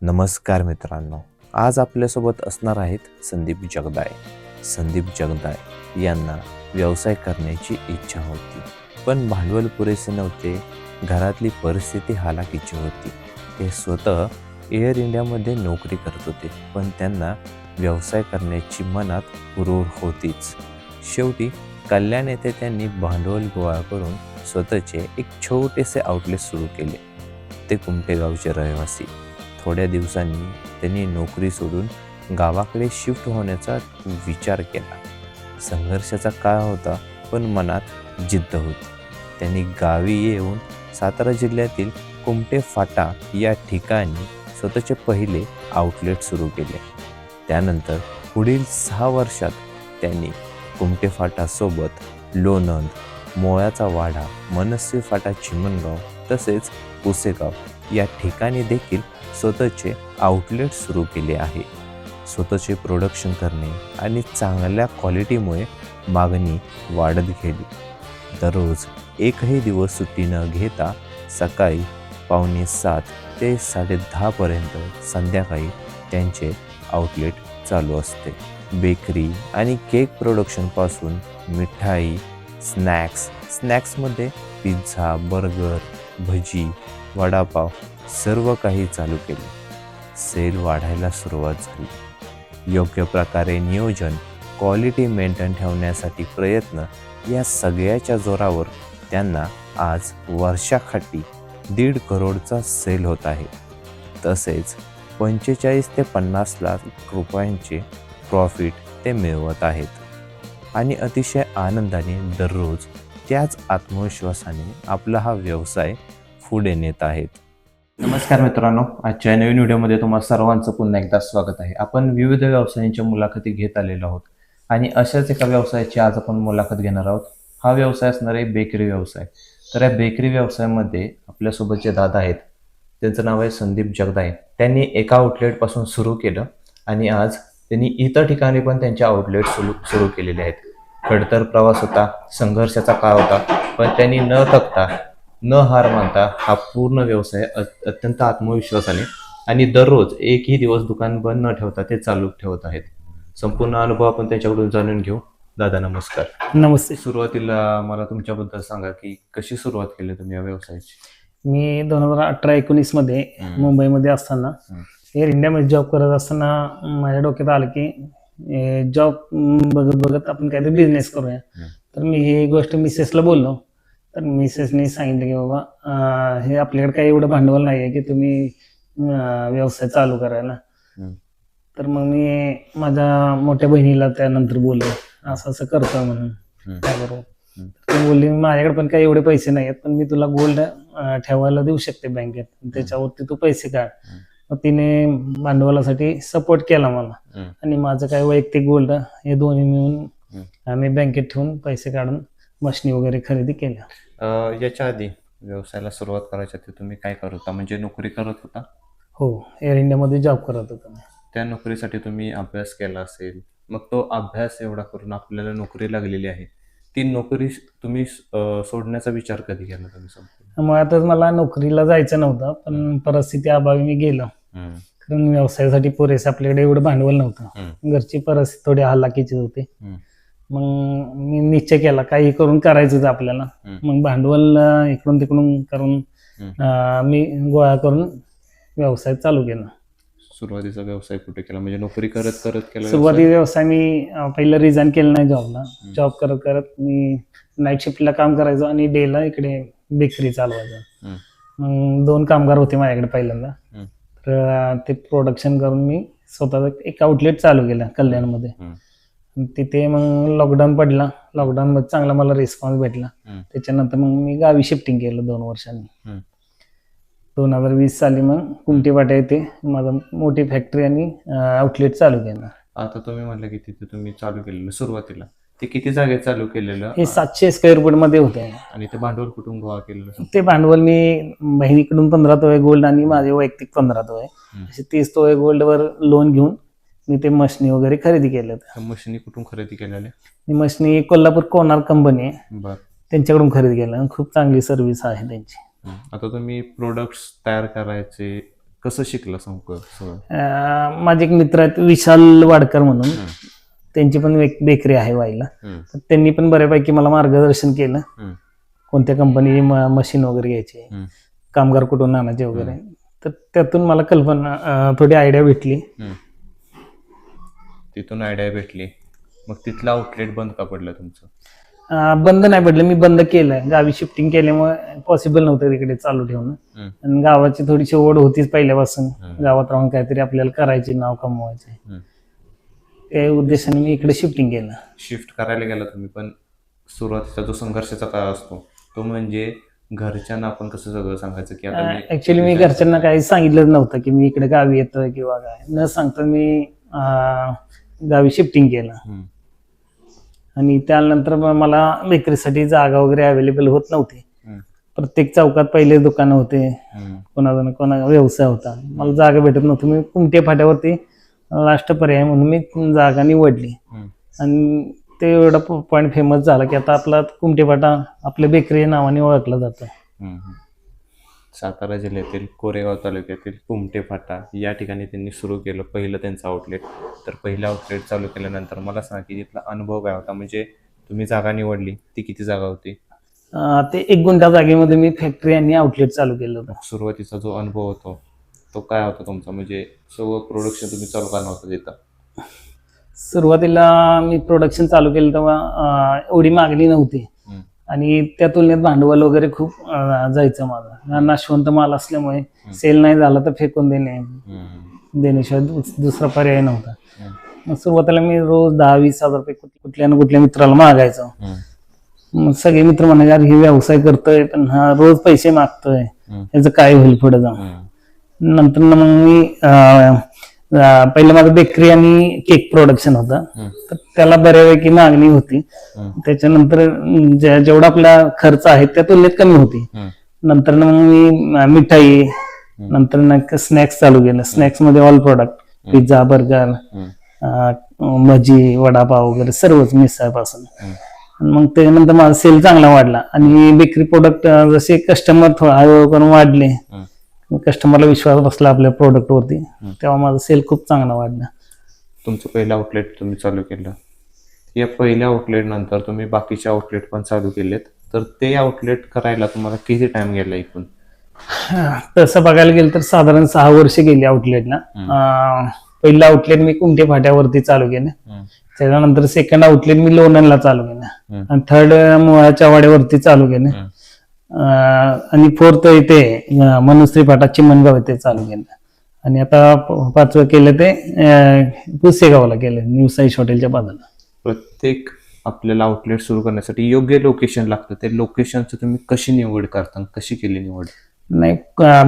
नमस्कार मित्रांनो, आज आपल्यासोबत असणार आहेत संदीप जगदाळे. संदीप जगदाळे यांना व्यवसाय करण्याची इच्छा होती, पण भांडवल पुरेसे नव्हते. घरातली परिस्थिती हालाकीची होती. ते स्वतः एअर इंडियामध्ये नोकरी करत होते, पण त्यांना व्यवसाय करण्याची मनात हुरूर होतीच. शेवटी कल्याण येथे त्यांनी भांडवल गोळा करून स्वतःचे एक छोटेसे आउटलेट सुरू केले. ते कुमठेगावचे रहिवासी. थोड्या दिवसांनी त्यांनी नोकरी सोडून गावाकडे शिफ्ट होण्याचा विचार केला. संघर्षाचा काळ होता, पण मनात जिद्द होती. त्यांनी गावी येऊन सातारा जिल्ह्यातील कुमटे फाटा या ठिकाणी स्वतःचे पहिले आउटलेट सुरू केले. त्यानंतर पुढील 6 वर्षात त्यांनी कुमटे फाटासोबत लोणंद, मोळ्याचा वाडा, मनस्वी फाटा, चिमणगाव तसेच पुसेगाव या ठिकाणी देखील स्वतःचे आउटलेट सुरू केले आहे. स्वतःचे प्रोडक्शन करणे आणि चांगल्या क्वालिटीमुळे मागणी वाढत गेली. दररोज एकही दिवस सुट्टी न घेता सकाळी 7:45 ते 10:30 पर्यंत संध्याकाळी त्यांचे आउटलेट चालू असते. बेकरी आणि केक प्रोडक्शनपासून मिठाई, स्नॅक्समध्ये पिझ्झा, बर्गर, भजी, वडापाव सर्व काही चालू केले. सेल वाढायला सुरुवात झाली. योग्य प्रकारे नियोजन, क्वालिटी मेंटेन ठेवण्यासाठी प्रयत्न या सगळ्याच्या जोरावर त्यांना आज वर्षाकाठी 1.5 करोडचा सेल होत आहे. तसेच 45 ते 50 लाख रुपयांचे प्रॉफिट ते मिळवत आहेत आणि अतिशय आनंदाने दररोज त्याच आत्मविश्वासाने आपला हा व्यवसाय पुढे नेत आहेत. नमस्कार मित्रांनो, आजच्या नवीन व्हिडिओमध्ये तुम्हा सर्वांचं पुन्हा एकदा स्वागत आहे. आपण विविध व्यवसायांच्या मुलाखती घेत आलेलो आहोत आणि अशाच एका व्यवसायाची आज आपण मुलाखत घेणार आहोत. हा व्यवसाय असणार आहे बेकरी व्यवसाय. तर या बेकरी व्यवसायामध्ये आपल्यासोबत जे दादा आहेत त्यांचं नाव आहे संदीप जगदाळे. त्यांनी एका आउटलेटपासून सुरू केलं आणि आज त्यांनी इतर ठिकाणी पण त्यांचे आउटलेट सुरू केलेले आहेत. खडतर प्रवास होता, संघर्षाचा काळ होता, पण त्यांनी न थकता न हार मानता हा पूर्ण व्यवसाय अत्यंत आत्मविश्वासाने आणि दररोज एकही दिवस दुकान बंद न ठेवता ते चालू ठेवत आहेत. संपूर्ण अनुभव आपण त्याच्याकडून जाणून घेऊ. दादा नमस्कार. नमस्ते. सुरुवातीला मला तुमच्याबद्दल सांगा की कशी सुरुवात केली तुम्ही या व्यवसायाची? मी 2018-19 मध्ये मुंबईमध्ये असताना एअर इंडियामध्ये जॉब करत असताना माझ्या डोक्यात आलं की जॉब बघत बघत आपण काहीतरी बिझनेस करूया. तर मी ही गोष्ट मिसेसला बोललो. तर मिसेसने सांगितलं की बाबा हे आपल्याकडे काही एवढं भांडवल नाही आहे की तुम्ही व्यवसाय चालू करायला. तर मग मी माझ्या मोठ्या बहिणीला त्यानंतर बोललो असं असं करतो म्हणून, काय करू. ती बोलली माझ्याकडे पण काही एवढे पैसे नाही आहेत, पण मी तुला गोल्ड ठेवायला देऊ शकते बँकेत, त्याच्यावरती तू पैसे काढ. मग तिने भांडवलासाठी सपोर्ट केला मला आणि माझं काय वैयक्तिक गोल्ड हे दोन्ही मिळून आम्ही बँकेत ठेवून पैसे काढून मशिनी वगैरे खरेदी केल्या. याच्या आधी व्यवसायाला सुरुवात करायच्या आधी तुम्ही काय करत होता? म्हणजे नोकरी करत होता? हो, एअर इंडियामध्ये जॉब करत होता. त्या नोकरीसाठी तुम्ही अभ्यास केला असेल, मग तो अभ्यास एवढा करून आपल्याला नोकरी लागलेली आहे, ती नोकरी तुम्ही सोडण्याचा विचार कधी केला तुम्ही? मग आता मला नोकरीला जायचं नव्हतं, पण परिस्थिती अभावी मी गेलो. कारण व्यवसायासाठी पुरेसे आपल्याकडे एवढं भांडवल नव्हतं. घरची परिस्थिती थोडी हलाखीची होती. मग मी निश्चय केला काही करून करायचंच आपल्याला. मग भांडवल इकडून तिकडून करून मी गोळा करून व्यवसाय चालू केला. सुरुवातीचा व्यवसाय कुठे केला? म्हणजे नोकरी करत करत केला? सुरुवाती व्यवसाय मी पहिलं रिझाईन केलं नाही जॉबला. जॉब करत करत मी नाईट शिफ्टला काम करायचो आणि डेला इकडे बेकरी चालवायचं. मग 2 कामगार होते माझ्याकडे पहिल्यांदा. तर ते प्रोडक्शन करून मी स्वतः एक आउटलेट चालू केलं कल्याणमध्ये. तिथे मग लॉकडाऊन पडला. लॉकडाऊनमध्ये चांगला मला रिस्पॉन्स भेटला. त्याच्यानंतर मग मी गावी शिफ्टिंग केलं 2 वर्षांनी. 2020 साली मग कुमटे फाटा येथे माझं मोठी फॅक्टरी आणि आउटलेट चालू केलं. आता तुम्ही म्हटलं की तिथे तुम्ही चालू केलेलं सुरुवातीला ते किती जागेत चालू केलेलं? हे 700 स्क्वेअर फूट मध्ये होते. आणि ते भांडवल कुठून गोळा केलेलं? ते भांडवल मी बहिणीकडून 15 तोळे गोल्ड आणि माझे वैयक्तिक 15 तोळे असे 30 तोळे गोल्डवर लोन घेऊन मी ते मशिनी वगैरे खरेदी केल्या. मशिनी कुठून खरेदी केलेल्या? ही मशिनी कोल्हापूर कोणार कंपनी आहे, बर, त्यांच्याकडून खरेदी केल्या. खूप चांगली सर्व्हिस आहे त्यांची. आता तुम्ही प्रोडक्ट्स तयार करायचे कसं शिकलं सगळं? माझे एक मित्र आहेत विशाल वाडकर म्हणून, त्यांची पण एक बेकरी आहे वाईला. तर त्यांनी पण बऱ्यापैकी मला मार्गदर्शन केलं, कोणत्या कंपनी मशीन वगैरे घ्यायचे, कामगार कुठून आणायचे वगैरे. तर त्यातून मला कल्पना थोडी आयडिया भेटली. तिथून आयडिया भेटली, मग तिथलं आउटलेट बंद का पडलं तुमचं? बंद नाही पडलं, मी बंद केलंय. गावी शिफ्टिंग केल्यामुळे पॉसिबल नव्हतं तिकडे चालू ठेवणं. आणि गावाची थोडीशी ओढ होतीच पहिल्यापासून, गावात राहून काहीतरी आपल्याला करायचे, नाव कमवायचे. त्या उद्देशाने मी इकडे शिफ्टिंग केलं. शिफ्ट करायला गेला तुम्ही, पण सुरुवातीचा जो संघर्षाचा काळ असतो तो म्हणजे घरच्यांना आपण कसं सगळं सांगायचं की आता ऍक्च्युली मी घरच्यांना काही सांगितलं नव्हतं की मी इकडे गावी येतोय किंवा काय. न सांगता मी गावी शिफ्टिंग केलं. आणि त्यानंतर मला बेकरीसाठी जागा वगैरे अवेलेबल होत नव्हती. प्रत्येक चौकात पहिले दुकानं होते, कोणा व्यवसाय होता. मला जागा भेटत नव्हती. मी कुमटे फाट्यावरती लास्ट पर्याय म्हणून मी जागा निवडली. आणि ते एवढा पॉईंट फेमस झाला की आता आपला कुमटे फाटा आपल्या बेकरी नावाने ओळखला जातो. सातारा जिल्ह्यातील कोरेगाव तालुक्यातील कुमटे फाटा या ठिकाणी त्यांनी सुरू केलं पहिलं त्यांचं आउटलेट. तर पहिलं आउटलेट चालू केल्यानंतर मला सांगा की तिथला अनुभव काय होता? म्हणजे तुम्ही जागा निवडली, ती किती जागा होती? ते 1 गुंठा जागेमध्ये मी फॅक्टरी आणि आउटलेट चालू केलं होतं. सुरुवातीचा जो अनुभव होता तो काय होता तुमचा? म्हणजे सगळं प्रोडक्शन तुम्ही चालू करणार होता तिथं? सुरुवातीला मी प्रोडक्शन चालू केलं तेव्हा एवढी मागणी नव्हती आणि त्या तुलनेत भांडवल वगैरे खूप जायचं माझं. नाशवंत माल असल्यामुळे सेल नाही झाला तर फेकून देण्याशिवाय दुसरा पर्याय नव्हता. मग सुरुवातीला मी रोज 10-20 हजार रुपये कुठल्या ना कुठल्या मित्राला मागायचो. मग सगळे मित्र म्हणाले यार हे व्यवसाय करतोय पण हा रोज पैसे मागतोय, याचं काय होईल पुढे जाऊन. नंतर मग मी पहिलं माझं बेकरी आणि केक प्रोडक्शन होतं, तर त्याला बऱ्यापैकी मागणी होती. त्याच्यानंतर जेवढा आपला खर्च आहे त्या तुलनेत कमी होती. नंतर मग मी मिठाई, नंतर स्नॅक्स चालू केलं. स्नॅक्स मध्ये ऑल प्रोडक्ट, पिझ्झा, बर्गर, भजी, वडापाव वगैरे सर्वच मिसळपासून. मग त्यानंतर माझा सेल चांगला वाढला आणि बेकरी प्रोडक्ट जसे कस्टमर हळूहळू करून वाढले, कस्टमरला विश्वास बसला आपल्या प्रोडक्ट वरती, तेव्हा माझा सेल खूप चांगला वाढला. तुमचं पहिलं आउटलेट तुम्ही चालू केलं, या पहिल्या आउटलेट नंतर तुम्ही बाकीचे आउटलेट पण चालू केलेत, तर ते आउटलेट करायला तुम्हाला किती टाइम गेला एकूण? तसं बघायला गेलं तर साधारण 6 वर्ष गेली आउटलेटला. पहिलं आउटलेट मी कुमटे फाट्यावरती चालू केलं, त्याच्यानंतर सेकंड आउटलेट मी लोणंदला चालू केलं, आणि थर्ड मुळाच्या वाड्यावरती चालू केलं, आणि फोर्थ इथे मनुश्री फाटा चिमणगाव इथे चालू केलं, आणि आता 5वं केलं ते पुसेगावला केलं, न्यू साईश हॉटेलच्या बाजूला. प्रत्येक आपल्याला आउटलेट सुरू करण्यासाठी योग्य लोकेशन लागतं, ते लोकेशनचं तुम्ही कशी निवड करता, कशी केली निवड? नाही,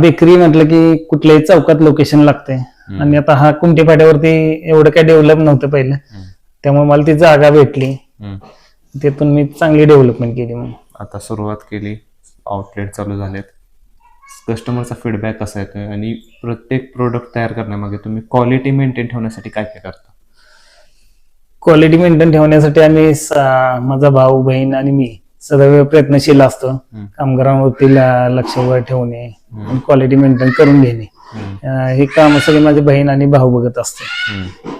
बेकरी म्हटलं की कुठल्याही चौकात लोकेशन लागते, आणि आता हा कुमटे फाट्यावरती एवढं काय डेव्हलप नव्हतं पहिलं, त्यामुळे मला ती जागा भेटली, तिथून मी चांगली डेव्हलपमेंट केली. मग आता सुरुवात केली, आउटलेट चालू झालेत, कस्टमरचा फीडबॅक कसा येतोय, आणि प्रत्येक प्रोडक्ट तयार करण्यामागे तुम्ही क्वालिटी मेंटेन ठेवण्यासाठी काय काय करता? क्वालिटी मेंटेन ठेवण्यासाठी आम्ही माझा भाऊ, बहीण आणि मी सदैव प्रयत्नशील असतो. कामगारांवरती लक्ष ठेवणे, क्वालिटी मेंटेन करून घेणे, हे काम सगळे माझे बहीण आणि भाऊ बघत असते,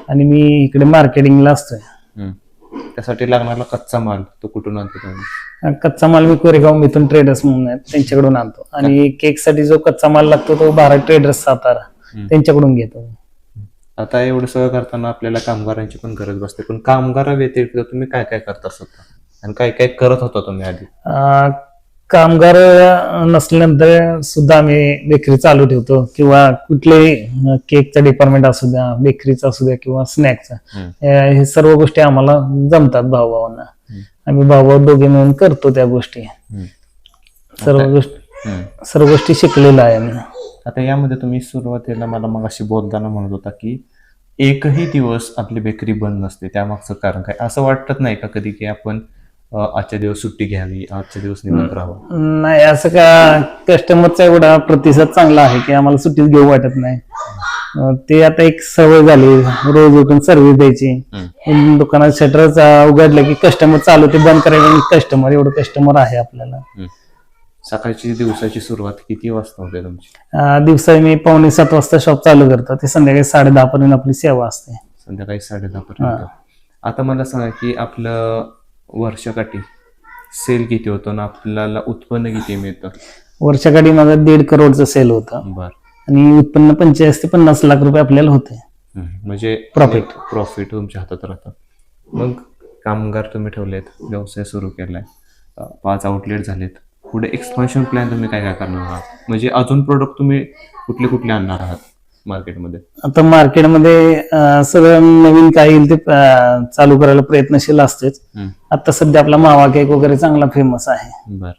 आणि मी इकडे मार्केटिंगला असतोय. त्यासाठी लागणारा कच्चा माल तो कुठून आणतो तुम्ही? कच्चा माल मी कोरेगाव मिथून ट्रेडर्स म्हणून आहेत त्यांच्याकडून आणतो, आणि केक साठी जो कच्चा माल लागतो तो भारत ट्रेडर्स सातारा त्यांच्याकडून घेतो. आता एवढं सगळं करताना आपल्याला कामगारांची पण गरज बसते, पण कामगारा व्यतिरिक्त तुम्ही काय काय करता स्वतः, आणि काय काय करत होता तुम्ही आधी? कामगार नसल्यानंतर सुद्धा आम्ही बेकरी चालू ठेवतो, किंवा कुठलेही केकचा डिपार्टमेंट असू द्या, बेकरीचा असू द्या, किंवा स्नॅक्सचा, हे सर्व गोष्टी आम्हाला जमतात भाऊभावांना. आम्ही भाऊ दोघे मिळून करतो त्या गोष्टी, सर्व गोष्टी शिकलेल्या आहे आम्ही. आता यामध्ये तुम्ही सुरुवातीला मला मग अशी बोलताना म्हणत होता की एकही दिवस आपली बेकरी बंद नसते, त्यामागचं कारण काय? असं वाटत नाही का कधी की आपण आजच्या दिवस सुट्टी घ्यावी, आजच्या दिवस निवांत राहावं? नाही, असं का, कस्टमरचा एवढा प्रतिसाद चांगला आहे की आम्हाला सुट्टीच घेऊ वाटत नाही. ते आता एक सवय झाली, रोज उठून सर्व्हिस द्यायची. दुकानात शटर उघडलं की कस्टमर चालू, ते बंद करायला कस्टमर, एवढं कस्टमर आहे आपल्याला. सकाळची दिवसाची सुरुवात किती वाजता होते तुमची? दिवसा मी 6:45 वाजता शॉप चालू करतो, ते संध्याकाळी 10:30 पर्यंत आपली सेवा असते. संध्याकाळी 10:30 पर्यंत. आता मला सांगा की आपलं वर्षाकाठी सेल किती होतो ना आपल्याला उत्पन्न किती मिळतं? वर्षाकाठी माझा 1.5 करोडचं सेल होतं बर. आणि उत्पन्न 45 ते 50 लाख रुपये आपल्याला होते. म्हणजे प्रॉफिट तुमच्या हातात राहतं. मग कामगार तुम्ही ठेवलेत, व्यवसाय सुरू केलाय, 5 आउटलेट झालेत, पुढे एक्सपान्शन प्लॅन तुम्ही काय काय करणार आहात? म्हणजे अजून प्रोडक्ट तुम्ही कुठले कुठले आणणार आहात मार्केटमध्ये? आता मार्केटमध्ये सगळं नवीन काय येईल ते चालू करायला प्रयत्नशील असतेच. आता सध्या आपला मावा केक वगैरे चांगला फेमस आहे. बर.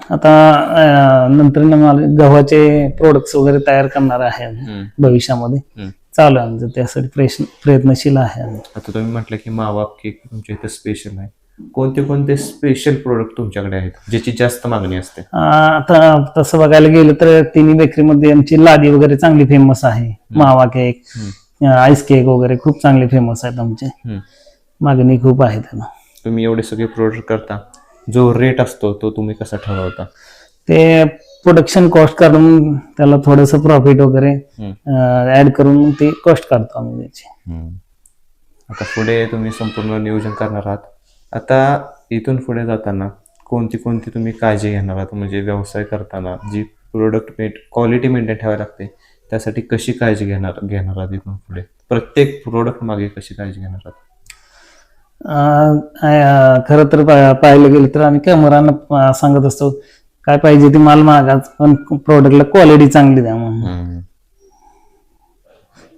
आता नंतर मला गव्हाचे प्रोडक्ट्स वगैरे तयार करणार आहे भविष्यामध्ये. चालू आहे आमचं त्यासाठी प्रयत्नशील आहे. आता तुम्ही म्हटलं की मावा केक तुमच्या इथे स्पेशल आहे. कोणते कोणते स्पेशल प्रोडक्ट तुमच्याकडे आहेत ज्याची जास्त मागणी असते? आता तसं बघायला गेलं तर तिन्ही बेकरीमध्ये आमची लादी वगैरे चांगली फेमस आहे. मावा केक, आईस केक वगैरे खूप चांगले फेमस आहेत आमचे. मागणी खूप आहे त्यांना. तुम्ही एवढे सगळे प्रोडक्ट करता, जो रेट असतो तो तुम्ही कसा ठरवता? ते प्रोडक्शन कॉस्ट काढून त्याला थोडस प्रॉफिट वगैरे ऍड करून ते कॉस्ट काढतो आम्ही त्याची. आता पुढे तुम्ही संपूर्ण नियोजन करणार आहात. आता इथून पुढे जाताना कोणती कोणती तुम्ही काळजी घेणार आहात? म्हणजे व्यवसाय करताना जी प्रोडक्ट क्वालिटी मेंटेन ठेवावी लागते त्यासाठी कशी काळजी घेणार आहात इथून पुढे? प्रत्येक प्रोडक्ट मागे कशी काळजी घेणार आहात? खरं तर पाहायला गेलं तर आम्ही कॅमेरानं सांगत असतो काय पाहिजे ते माल मागाच, पण प्रोडक्टला क्वालिटी चांगली द्या म्हणून.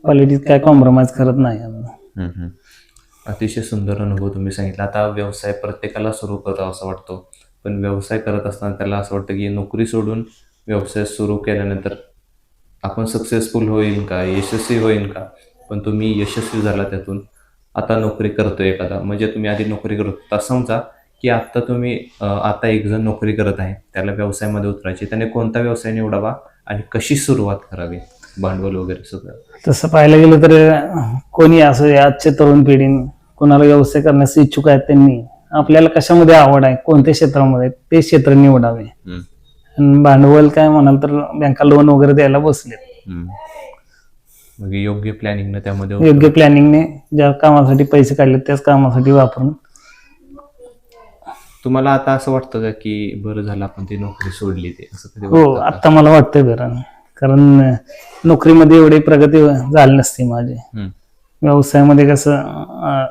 क्वालिटीत काय कॉम्प्रोमाइज करत नाही आम्ही. अतिशय सुंदर अनुभव तुम्ही सांगितला. आता व्यवसाय प्रत्येकाला सुरू करावा असं वाटतो, पण व्यवसाय करत असताना त्याला असं वाटतं की नोकरी सोडून व्यवसाय सुरू केल्यानंतर आपण सक्सेसफुल होईल का, यशस्वी होईल का? पण तुम्ही यशस्वी झाला त्यातून. आता नोकरी करतोय एखादा, म्हणजे तुम्ही आधी नोकरी करत होता, समजा की आता तुम्ही आता एक जण नोकरी करत आहे, त्याला व्यवसायामध्ये उतरायची, त्याने कोणता व्यवसाय निवडावा आणि कशी सुरुवात करावी, भांडवल वगैरे सगळं? तसं पाहायला गेलं तर कोणी असं आजच्या तरुण पिढीने कोणाला व्यवसाय करण्यास इच्छुक आहेत त्यांनी आपल्याला कशामध्ये आवड आहे, कोणत्या क्षेत्रामध्ये ते क्षेत्र निवडावे. भांडवल काय म्हणाल तर बँका लोन वगैरे द्यायला बसले. योग्य प्लॅनिंगने त्यामध्ये योग्य प्लॅनिंगने ज्या कामासाठी पैसे काढले त्याच कामासाठी वापरून. तुम्हाला आता असं वाटतं का की बरं झालं आपण ती नोकरी सोडली ते, असं कधी हो, वाटतं का? आता मला वाटतंय बरं, कारण नोकरीमध्ये एवढी प्रगती झाली नसते माझी. व्यवसायामध्ये कसं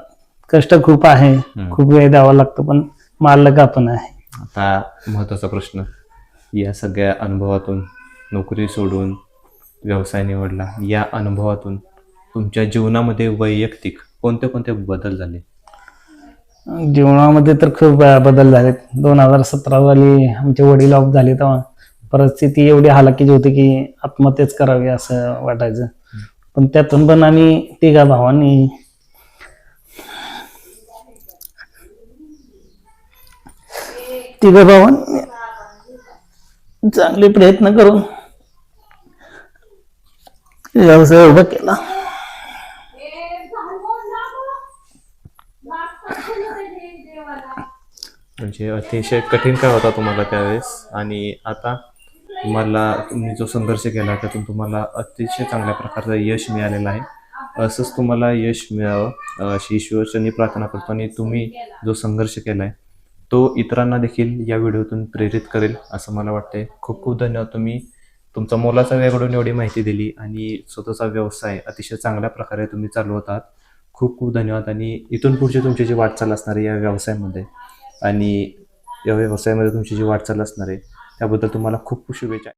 कष्ट खूप आहे, खूप वेळ द्यावा लागतो, पण मालक आपण आहे. आता महत्वाचा प्रश्न, या सगळ्या अनुभवातून नोकरी सोडून व्यवसाय निवडला, या अनुभवातून तुमच्या जीवनामध्ये वैयक्तिक कोणते कोणते बदल झाले? जीवनामध्ये तर खूप बदल झालेत. 2017 साली आमचे वडील ऑफ झाले तेव्हा परिस्थिती एवढी हालाकीची होती की आत्महत्याच करावी असं वाटायचं. पण त्यातून पण आम्ही तिघा भावांनी चांगले प्रयत्न करून व्यवसाय उभा केला. म्हणजे अतिशय कठीण काळ होता तुम्हाला त्यावेळेस, आणि आता तुम्ही जो संघर्ष केला त्यातून तुम्हाला अतिशय चांगल्या प्रकारचं यश मिळालेलं आहे. असंच तुम्हाला यश मिळावं अशी ईश्वरचरणी प्रार्थना करतो, आणि तुम्ही जो संघर्ष केलाय तो इतरांना देखील या व्हिडिओतून प्रेरित करेल असं मला वाटतंय. खूप खूप धन्यवाद. तुम्ही तुमचा मोलाचा वेळ काढून एवढी माहिती दिली आणि स्वतःचा व्यवसाय अतिशय चांगल्या प्रकारे तुम्ही चालवत आहात. खूप खूप धन्यवाद. आणि इथून पुढची तुमची जी वाटचाल असणार आहे या व्यवसायामध्ये, आणि या व्यवसायामध्ये तुमची जी वाटचाल असणार आहे त्याबद्दल तुम्हाला खूप खूप शुभेच्छा.